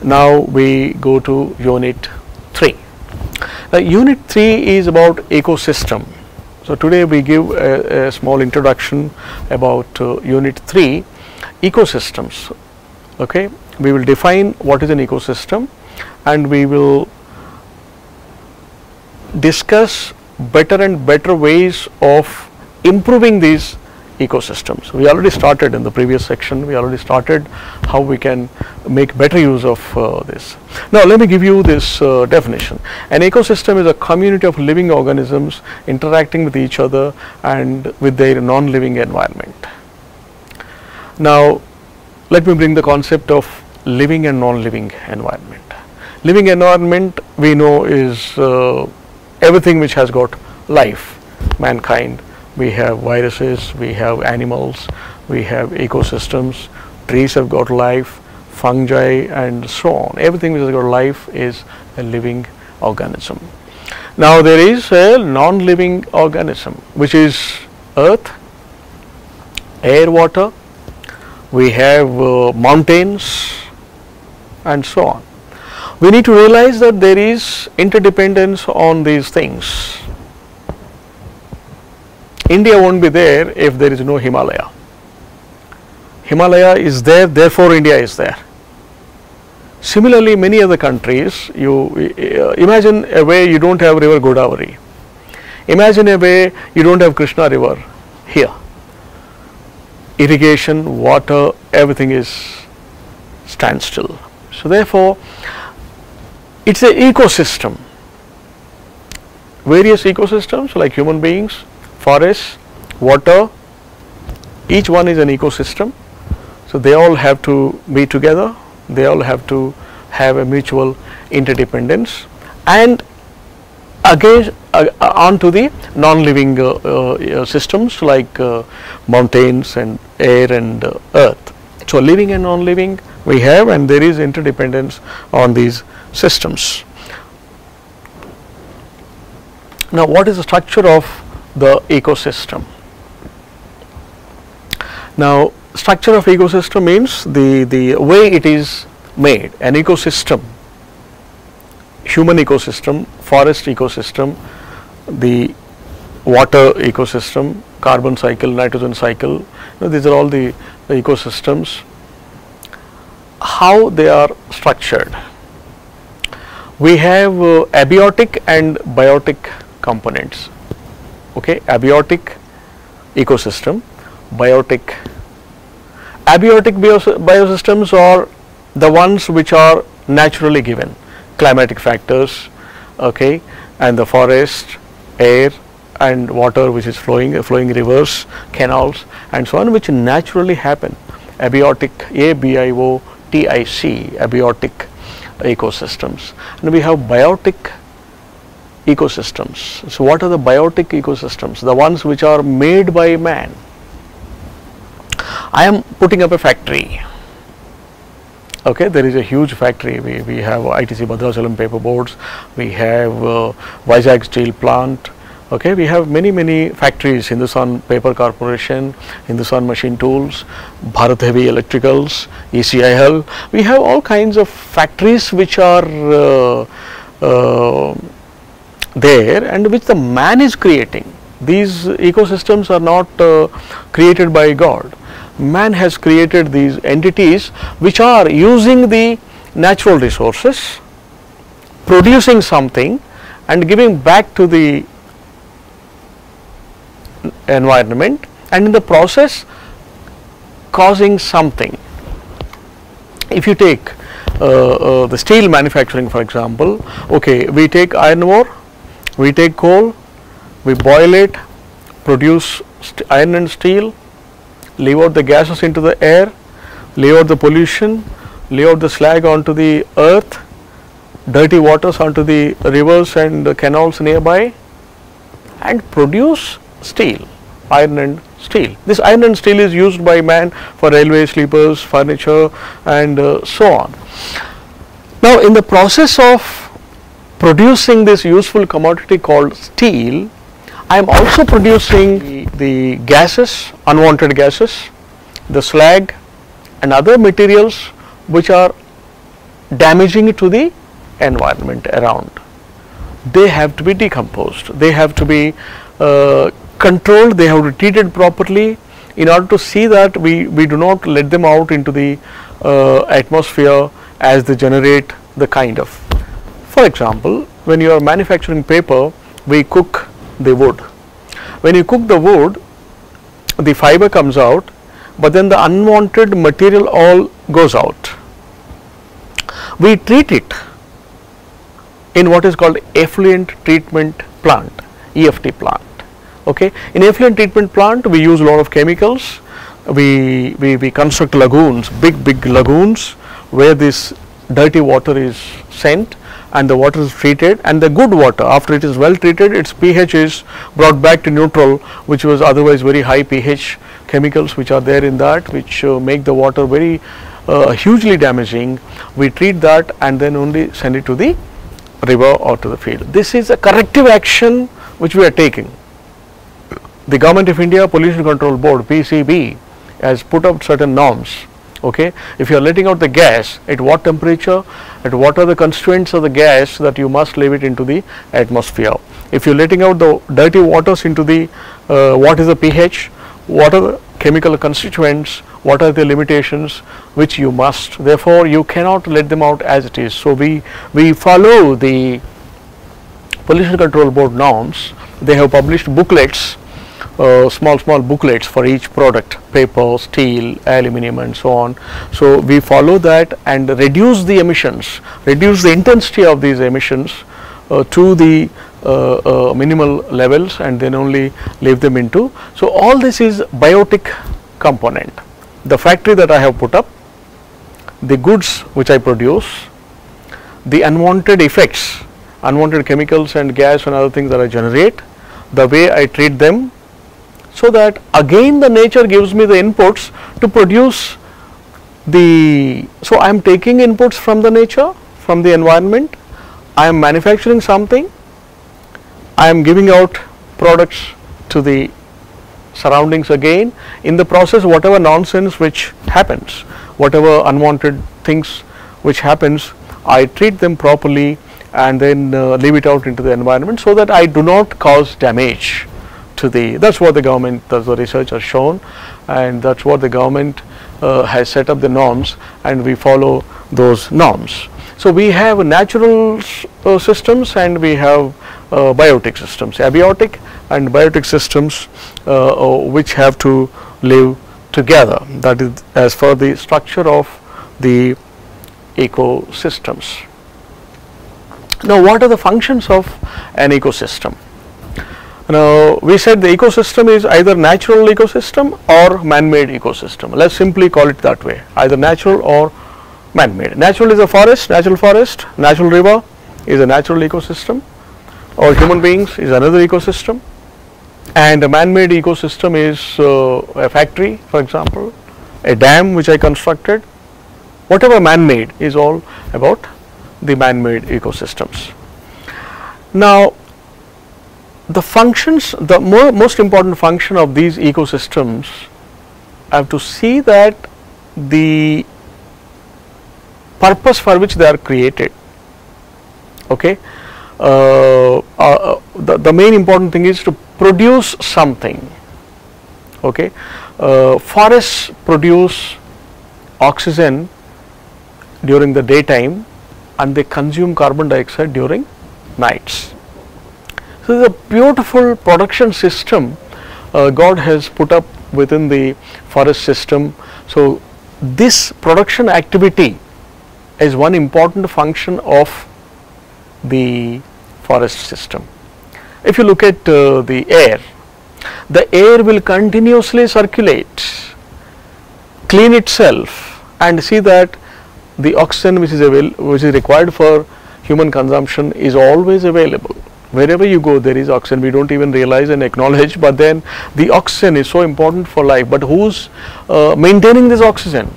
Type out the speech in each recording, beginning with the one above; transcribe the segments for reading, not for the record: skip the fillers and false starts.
Now we go to unit 3. Unit 3 is about ecosystem. So today we give a small introduction about unit 3, ecosystems. Okay, we will define what is an ecosystem, and we will discuss better and better ways of improving these ecosystems. We already started in the previous section, we already started how we can make better use of this. Now let me give you this definition. An ecosystem is a community of living organisms interacting with each other and with their non-living environment. Now let me bring the concept of living and non-living environment. Living environment we know is everything which has got life, mankind. We have viruses, we have animals, we have ecosystems, trees have got life, fungi and so on. Everything which has got life is a living organism. Now there is a non-living organism which is earth, air, water, we have mountains and so on. We need to realize that there is interdependence on these things. India won't be there if there is no Himalaya. Himalaya is there, therefore India is there. Similarly, many other countries, you imagine a way you don't have river Godavari. Imagine a way you don't have Krishna river here. Irrigation, water, everything is standstill. So therefore, it's an ecosystem. Various ecosystems like human beings, forests, water, each one is an ecosystem. So they all have to be together, they all have to have a mutual interdependence, and again onto the non-living systems like mountains and air and earth. So living and non-living we have, and there is interdependence on these systems. Now what is the structure of the ecosystem? Now structure of ecosystem means the way it is made. An ecosystem, human ecosystem, forest ecosystem, the water ecosystem, carbon cycle, nitrogen cycle, these are all the ecosystems. How they are structured? We have abiotic and biotic components. Okay, abiotic ecosystem, biotic. Abiotic biosystems are the ones which are naturally given, climatic factors, okay, and the forest, air and water which is flowing rivers, canals and so on, which naturally happen. Abiotic, A-B-I-O-T-I-C, abiotic ecosystems. And we have biotic ecosystems. So what are the biotic ecosystems? The ones which are made by man. I am putting up a factory. Okay, there is a huge factory. We have ITC Bhadrachalam paper boards, we have Vizag steel plant. Okay, we have many factories, Hindustan Paper Corporation, Hindustan Machine Tools, Bharat Heavy Electricals, ECIL. We have all kinds of factories which are there and which the man is creating. These ecosystems are not created by God. Man has created these entities which are using the natural resources, producing something and giving back to the environment, and in the process causing something. If you take the steel manufacturing for example, okay, we take iron ore, we take coal, we boil it, produce iron and steel, leave out the gases into the air, leave out the pollution, leave out the slag onto the earth, dirty waters onto the rivers and the canals nearby, and produce steel, iron and steel. This iron and steel is used by man for railway sleepers, furniture and so on. Now in the process of producing this useful commodity called steel, I am also producing the gases, unwanted gases, the slag and other materials which are damaging to the environment around. They have to be decomposed, they have to be controlled, they have to be treated properly in order to see that we do not let them out into the atmosphere as they generate the kind of. For example, when you are manufacturing paper, we cook the wood. When you cook the wood, the fiber comes out, but then the unwanted material all goes out. We treat it in what is called effluent treatment plant, EFT plant. Okay. In effluent treatment plant, we use a lot of chemicals. We construct lagoons, big lagoons, where this dirty water is sent and the water is treated, and the good water, after it is well treated, its pH is brought back to neutral, which was otherwise very high pH chemicals which are there in that, which make the water very hugely damaging. We treat that and then only send it to the river or to the field. This is a corrective action which we are taking. The Government of India Pollution Control Board, PCB, has put up certain norms. Okay, if you are letting out the gas, at what temperature, at what are the constraints of the gas that you must leave it into the atmosphere. If you are letting out the dirty waters into the, what is the pH, what are the chemical constituents, what are the limitations which you must, therefore you cannot let them out as it is. So we follow the Pollution Control Board norms. They have published booklets, small booklets for each product, paper, steel, aluminum and so on. So we follow that and reduce the emissions, reduce the intensity of these emissions to the minimal levels, and then only leave them into. So all this is biotic component. The factory that I have put up, the goods which I produce, the unwanted effects, unwanted chemicals and gas and other things that I generate, the way I treat them, so that again the nature gives me the inputs to produce the. So I am taking inputs from the nature, from the environment, I am manufacturing something, I am giving out products to the surroundings again. In the process, whatever nonsense which happens, whatever unwanted things which happens, I treat them properly and then leave it out into the environment, so that I do not cause damage to the. That's what the government, that's the research has shown, and that's what the government has set up the norms, and we follow those norms. So we have natural systems and we have biotic systems, abiotic and biotic systems which have to live together. That is as for the structure of the ecosystems. Now, what are the functions of an ecosystem? Now, we said the ecosystem is either natural ecosystem or man-made ecosystem. Let's simply call it that way, either natural or man-made. Natural is a forest, natural river is a natural ecosystem, or human beings is another ecosystem, and a man-made ecosystem is a factory, for example, a dam which I constructed. Whatever man-made is all about the man-made ecosystems. Now, the functions, the most important function of these ecosystems, I have to see that the purpose for which they are created. Okay, the main important thing is to produce something. Okay, forests produce oxygen during the daytime and they consume carbon dioxide during nights. So, this is a beautiful production system God has put up within the forest system. So, this production activity is one important function of the forest system. If you look at the air will continuously circulate, clean itself, and see that the oxygen which is required for human consumption is always available. Wherever you go, there is oxygen. We don't even realize and acknowledge, but then the oxygen is so important for life. But who's maintaining this oxygen?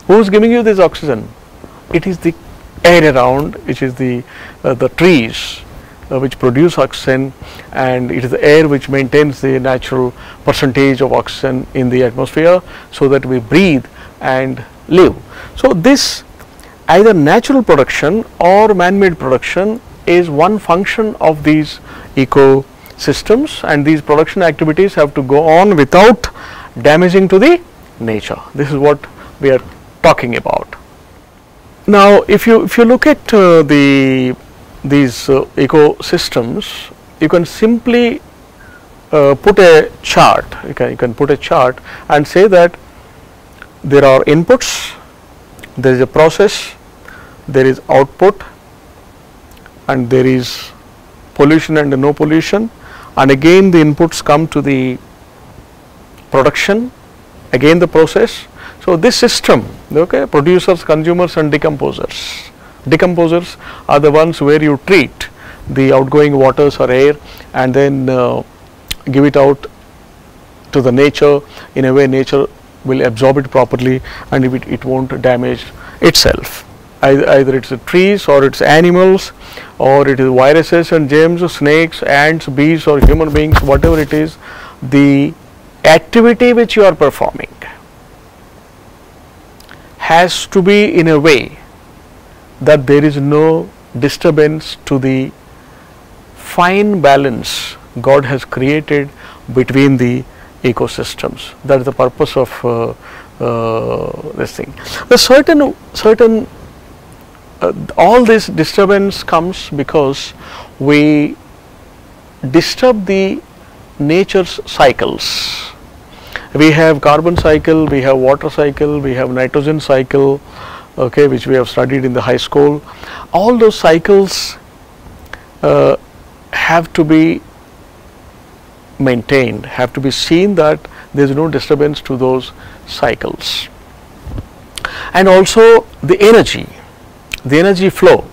Who's giving you this oxygen? It is the air around, which is the trees which produce oxygen, and it is the air which maintains the natural percentage of oxygen in the atmosphere, so that we breathe and live. So, this either natural production or man-made production is one function of these ecosystems, and these production activities have to go on without damaging to the nature. This is what we are talking about. Now, if you look at these ecosystems, you can simply put a chart. You can put a chart and say that there are inputs, there is a process, there is output, and there is pollution and no pollution, and again the inputs come to the production, again the process. So, this system, okay, producers, consumers and decomposers. Decomposers are the ones where you treat the outgoing waters or air and then give it out to the nature in a way nature will absorb it properly, and it won't damage itself. Either it's trees or it's animals, or it is viruses and germs, snakes, ants, bees or human beings, whatever it is, the activity which you are performing has to be in a way that there is no disturbance to the fine balance God has created between the ecosystems. That is the purpose of this thing. The certain all this disturbance comes because we disturb the nature's cycles. We have carbon cycle, we have water cycle, we have nitrogen cycle, okay, which we have studied in the high school. All those cycles have to be maintained, have to be seen that there is no disturbance to those cycles. And also the energy flow,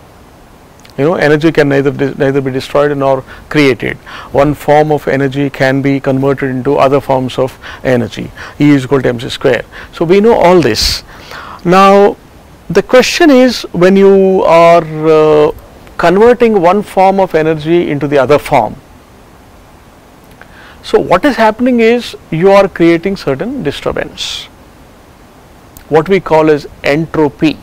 you know, energy can neither be destroyed nor created. One form of energy can be converted into other forms of energy, E is equal to mc square. So, we know all this. Now, the question is, when you are converting one form of energy into the other form, so what is happening is you are creating certain disturbance, what we call as entropy.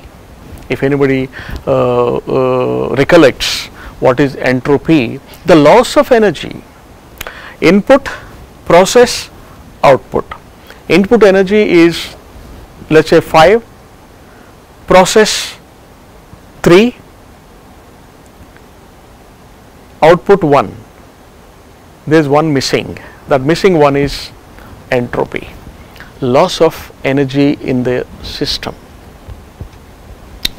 If anybody recollects what is entropy, the loss of energy, input, process, output. Input energy is, let us say 5, process 3, output 1. There is one missing. That missing one is entropy, loss of energy in the system.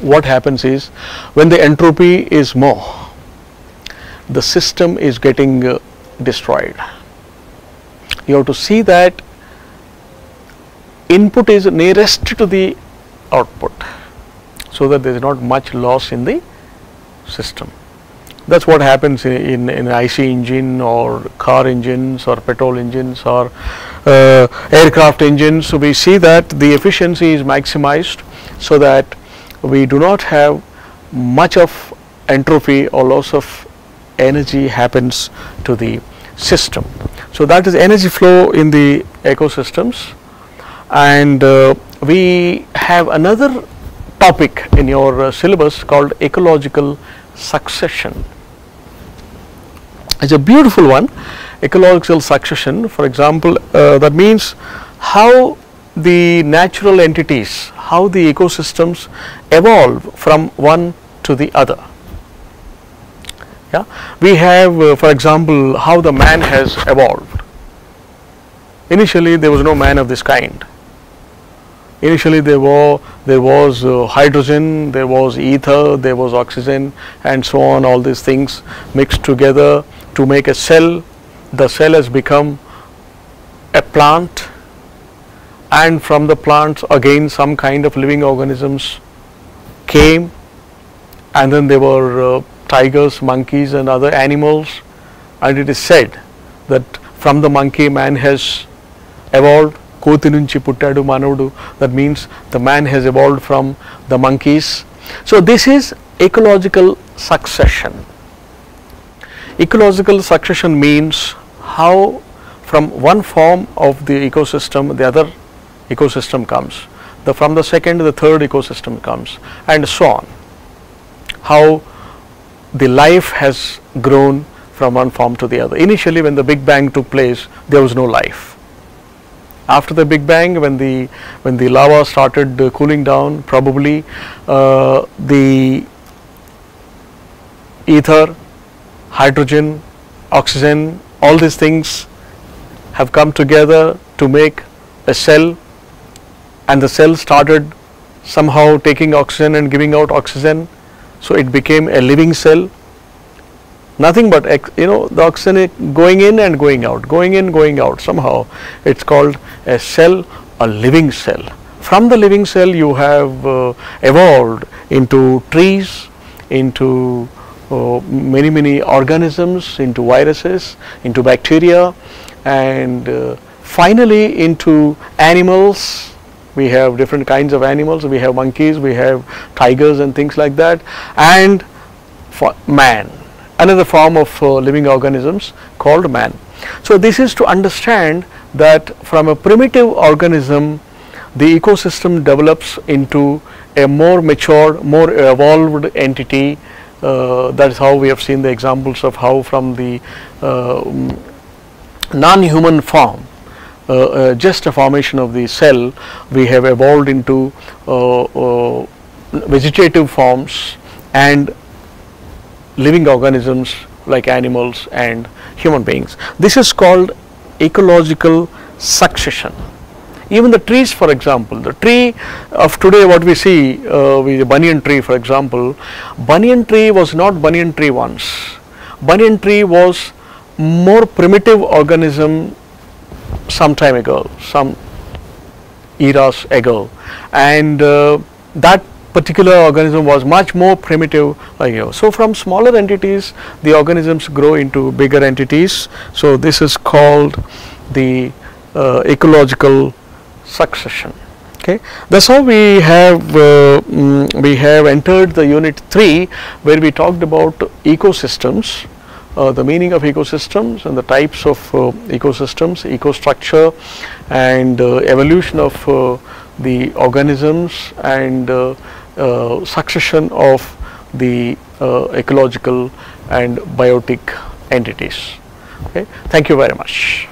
What happens is, when the entropy is more, the system is getting destroyed. You have to see that input is nearest to the output, so that there is not much loss in the system. That is what happens in IC engine or car engines or petrol engines or aircraft engines. So, we see that the efficiency is maximized, so that we do not have much of entropy or loss of energy happens to the system. So, that is energy flow in the ecosystems. And we have another topic in your syllabus called ecological succession. It is a beautiful one, ecological succession. For example, that means how the natural entities, how the ecosystems evolve from one to the other. Yeah, we have for example, how the man has evolved. Initially there was no man of this kind. Initially there was hydrogen, there was ether, there was oxygen and so on, all these things mixed together to make a cell. The cell has become a plant, and from the plants again some kind of living organisms came, and then there were tigers, monkeys and other animals, and it is said that from the monkey man has evolved. Koti nunchi puttadu manavudu, that means the man has evolved from the monkeys. So, this is ecological succession. Ecological succession means how from one form of the ecosystem the other ecosystem comes. from the second the third ecosystem comes, and so on. How the life has grown from one form to the other. Initially, when the Big Bang took place, there was no life. After the Big Bang, when the lava started cooling down, probably the ether, hydrogen, oxygen, all these things have come together to make a cell, and the cell started somehow taking oxygen and giving out oxygen, so it became a living cell. Nothing but the oxygen going in and going out, going in, going out. Somehow it's called a cell, a living cell. From the living cell you have evolved into trees, into many organisms, into viruses, into bacteria, and finally into animals. We have different kinds of animals. We have monkeys, we have tigers and things like that, and for man, another form of living organisms called man. So this is to understand that from a primitive organism the ecosystem develops into a more mature, more evolved entity. That is how we have seen the examples of how from the non-human form, just a formation of the cell, we have evolved into vegetative forms and living organisms like animals and human beings. This is called ecological succession. Even the trees, for example, the tree of today, what we see, the banyan tree, for example, banyan tree was not banyan tree once. Banyan tree was more primitive organism some time ago, some eras ago, and that particular organism was much more primitive. So from smaller entities the organisms grow into bigger entities. So this is called the ecological succession. Okay, that's how we have entered the unit 3, where we talked about ecosystems, the meaning of ecosystems and the types of ecosystems, ecostructure, and evolution of the organisms, and succession of the ecological and biotic entities. Okay, thank you very much.